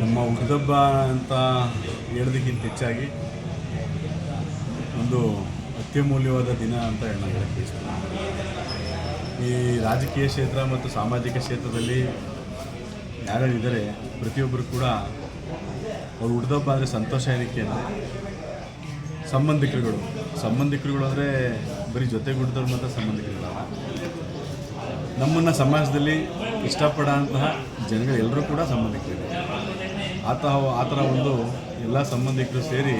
ನಮ್ಮ ಹುಟ್ಟಿದಬ್ಬ ಅಂತ ಹೇಳೋದಕ್ಕಿಂತ ಹೆಚ್ಚಾಗಿ ಒಂದು ಅತ್ಯಮೂಲ್ಯವಾದ ದಿನ ಅಂತ ಹೇಳಕ್ಕೆ ಬಯಸ್ತೀನಿ. ಈ ರಾಜಕೀಯ ಕ್ಷೇತ್ರ ಮತ್ತು ಸಾಮಾಜಿಕ ಕ್ಷೇತ್ರದಲ್ಲಿ ಯಾರ್ಯಾರಿದ್ದಾರೆ ಪ್ರತಿಯೊಬ್ಬರು ಕೂಡ ಅವ್ರು ಹುಟ್ಟಿದಬ್ಬ ಅಂದರೆ ಸಂತೋಷ ಏನಕ್ಕೆ ಅಂದರೆ ಸಂಬಂಧಿಕರುಗಳು ಅಂದರೆ ಬರೀ ಜೊತೆಗೂಡಿದವ್ರು ಮಾತ್ರ ಸಂಬಂಧಿಕರುಗಳಲ್ಲ. ನಮ್ಮನ್ನು ಸಮಾಜದಲ್ಲಿ ಇಷ್ಟಪಡೋಂತಹ ಜನಗಳೆಲ್ಲರೂ ಕೂಡ ಸಂಬಂಧಿಕರಿದೆ. ಆ ಥರ ಒಂದು ಎಲ್ಲ ಸಂಬಂಧಿಕರು ಸೇರಿ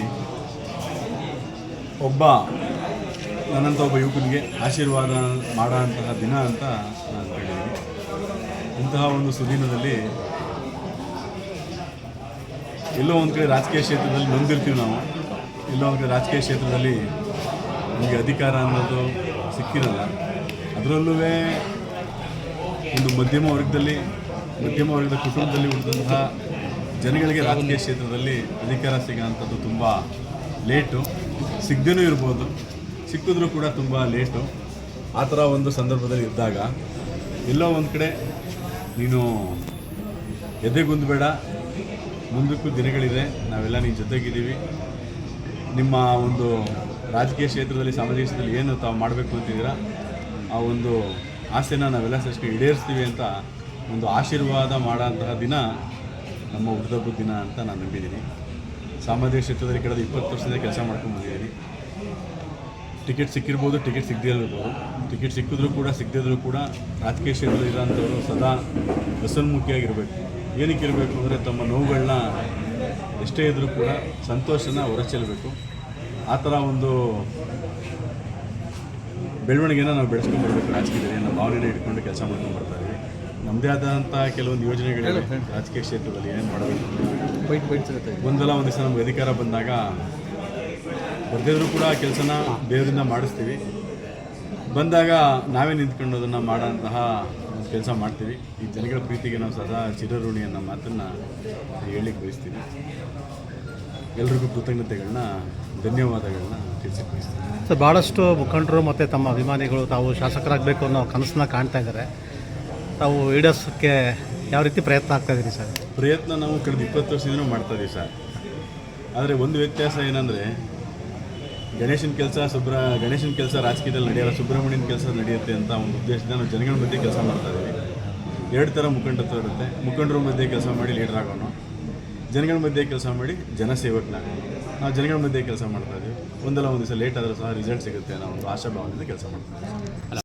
ನನ್ನಂಥ ಒಬ್ಬ ಯುವಕನಿಗೆ ಆಶೀರ್ವಾದ ಮಾಡೋಂತಹ ದಿನ ಅಂತ ನಾನು ಹೇಳಿದ್ದೀನಿ. ಇಂತಹ ಒಂದು ಸುದಿನದಲ್ಲಿ ಎಲ್ಲೋ ಒಂದು ಕಡೆ ರಾಜಕೀಯ ಕ್ಷೇತ್ರದಲ್ಲಿ ನೊಂದಿರ್ತೀವಿ ನಾವು, ಎಲ್ಲೋ ಒಂದು ಕಡೆ ರಾಜಕೀಯ ಕ್ಷೇತ್ರದಲ್ಲಿ ನಮಗೆ ಅಧಿಕಾರ ಅನ್ನೋದು ಸಿಕ್ಕಿರಲ್ಲ. ಅದರಲ್ಲೂ ಒಂದು ಮಧ್ಯಮ ವರ್ಗದ ಕುಟುಂಬದಲ್ಲಿ ಹುಟ್ಟಿದಂತಹ ಜನಗಳಿಗೆ ರಾಜಕೀಯ ಕ್ಷೇತ್ರದಲ್ಲಿ ಅಧಿಕಾರ ಸಿಗೋಂಥದ್ದು ತುಂಬ ಲೇಟು, ಸಿಗದೇನೂ ಇರ್ಬೋದು, ಸಿಕ್ಕಿದ್ರೂ ಕೂಡ ತುಂಬ ಲೇಟು. ಆ ಥರ ಒಂದು ಸಂದರ್ಭದಲ್ಲಿ ಇದ್ದಾಗ ಎಲ್ಲೋ ಒಂದು ಕಡೆ ನೀನು ಎದೆಗುಂದಬೇಡ, ಮುಂದಕ್ಕೂ ದಿನಗಳಿದೆ, ನಾವೆಲ್ಲ ನಿನ್ನ ಜೊತೆಗಿದ್ದೀವಿ, ನಿಮ್ಮ ಒಂದು ರಾಜಕೀಯ ಕ್ಷೇತ್ರದಲ್ಲಿ ಸಾಮಾಜಿಕ ಕ್ಷೇತ್ರದಲ್ಲಿ ಏನು ತಾವು ಮಾಡಬೇಕು ಅಂತಿದ್ದೀರಾ ಆ ಒಂದು ಆಸೆನ ನಾವೆಲ್ಲ ಸಷ್ಟು ಈಡೇರಿಸ್ತೀವಿ ಅಂತ ಒಂದು ಆಶೀರ್ವಾದ ಮಾಡೋಂತಹ ದಿನ ನಮ್ಮ ಹುಟ್ಟಿದಬ್ಬದ ದಿನ ಅಂತ ನಾನು ನಂಬಿದ್ದೀನಿ. ಸಾಮಾಜಿಕ ಕ್ಷೇತ್ರದಲ್ಲಿ ಕಳೆದ 20 ವರ್ಷದಿಂದ ಕೆಲಸ ಮಾಡ್ಕೊಂಡು ಬಂದಿದ್ದೀನಿ. ಟಿಕೆಟ್ ಸಿಕ್ಕಿರ್ಬೋದು, ಟಿಕೆಟ್ ಸಿಗದೇ ಇರ್ಬೋದು, ಟಿಕೆಟ್ ಸಿಕ್ಕಿದ್ರೂ ಕೂಡ ಸಿಗದಿದ್ರೂ ಕೂಡ ರಾಜಕೀಯ ಕ್ಷೇತ್ರದಲ್ಲಿ ಇರೋಂಥವ್ರು ಸದಾ ಹಸನ್ಮುಖಿಯಾಗಿರಬೇಕು. ಏನಕ್ಕೆ ಇರಬೇಕು ಅಂದರೆ ತಮ್ಮ ನೋವುಗಳನ್ನ ಎಷ್ಟೇ ಇದ್ದರೂ ಕೂಡ ಸಂತೋಷನ ಹೊರಚೆಲ್ಲಬೇಕು. ಆ ಥರ ಒಂದು ಬೆಳವಣಿಗೆನ ನಾವು ಬೆಳೆಸ್ಕೊಂಡು ಬರಬೇಕು. ರಾಜಕೀಯದಲ್ಲಿ ನಾವು ಭಾವನೆನ ಇಟ್ಕೊಂಡು ಕೆಲಸ ಮಾಡ್ಕೊಂಡು ಬರ್ತಾ ಇದ್ದೀವಿ. ನಮ್ಮದೇ ಆದಂಥ ಕೆಲವೊಂದು ಯೋಜನೆಗಳಿವೆ ರಾಜಕೀಯ ಕ್ಷೇತ್ರದಲ್ಲಿ ಏನು ಮಾಡಬೇಕು. ಒಂದಲ್ಲ ಒಂದು ದಿವಸ ನಮ್ಗೆ ಅಧಿಕಾರ ಬಂದಾಗ ಬರ್ದಿದ್ರು ಕೂಡ ಆ ಕೆಲಸನ ಬೇರೆಯಿಂದ ಮಾಡಿಸ್ತೀವಿ. ಬಂದಾಗ ನಾವೇ ನಿಂತ್ಕೊಂಡು ಅದನ್ನು ಮಾಡೋಂತಹ ಕೆಲಸ ಮಾಡ್ತೀವಿ. ಈ ಜನಗಳ ಪ್ರೀತಿಗೆ ನಾವು ಸದಾ ಚಿರಋಣಿ ಅನ್ನೋ ಮಾತನ್ನು ಹೇಳಲಿಕ್ಕೆ ಬಯಸ್ತೀವಿ. ಎಲ್ರಿಗೂ ಕೃತಜ್ಞತೆಗಳನ್ನ, ಧನ್ಯವಾದಗಳನ್ನ ತಿಳಿಸಕ್ಕೆ ಬಯಸ್ತೀನಿ. ಸರ್, ಭಾಳಷ್ಟು ಮುಖಂಡರು ಮತ್ತು ತಮ್ಮ ಅಭಿಮಾನಿಗಳು ತಾವು ಶಾಸಕರಾಗಬೇಕು ಅನ್ನೋ ಕನಸನ್ನ ಕಾಣ್ತಾ ಇದ್ದಾರೆ. ತಾವು ಈಡೇರಿಸೋಕ್ಕೆ ಯಾವ ರೀತಿ ಪ್ರಯತ್ನ ಆಗ್ತಾಯಿದ್ದೀರಿ ಸರ್? ಪ್ರಯತ್ನ ನಾವು ಕಳೆದ 20 ವರ್ಷದಿಂದಲೂ ಮಾಡ್ತಾಯಿದ್ದೀವಿ ಸರ್. ಆದರೆ ಒಂದು ವ್ಯತ್ಯಾಸ ಏನಂದರೆ ಗಣೇಶನ ಕೆಲಸ ರಾಜಕೀಯದಲ್ಲಿ ನಡೆಯಲ್ಲ, ಸುಬ್ರಹ್ಮಣ್ಯನ ಕೆಲಸ ನಡೆಯುತ್ತೆ ಅಂತ ಒಂದು ಉದ್ದೇಶದಿಂದ ನಾವು ಜನಗಳ ಮಧ್ಯೆ ಕೆಲಸ ಮಾಡ್ತಾಯಿದ್ದೀವಿ. 2 ಥರ ಮುಖಂಡತ್ವ ಇರುತ್ತೆ. ಮುಖಂಡರ ಮಧ್ಯೆ ಕೆಲಸ ಮಾಡಿ ಲೀಡರ್ ಆಗೋಣ, ಜನಗಳ ಮಧ್ಯೆ ಕೆಲಸ ಮಾಡಿ ಜನಸೇವಕನಾಗೋಣ. ನಾವು ಜನಗಳ ಮಧ್ಯೆ ಕೆಲಸ ಮಾಡ್ತಾಯಿದ್ದೀವಿ. ಒಂದಲ್ಲ ಒಂದು ದಿವಸ ಲೇಟ್ ಆದರೂ ಸಹ ರಿಸಲ್ಟ್ ಸಿಗುತ್ತೆ ಅನ್ನೋ ಒಂದು ಆಶಾಭಾವನೆಯಿಂದ ಕೆಲಸ ಮಾಡ್ತೀವಿ.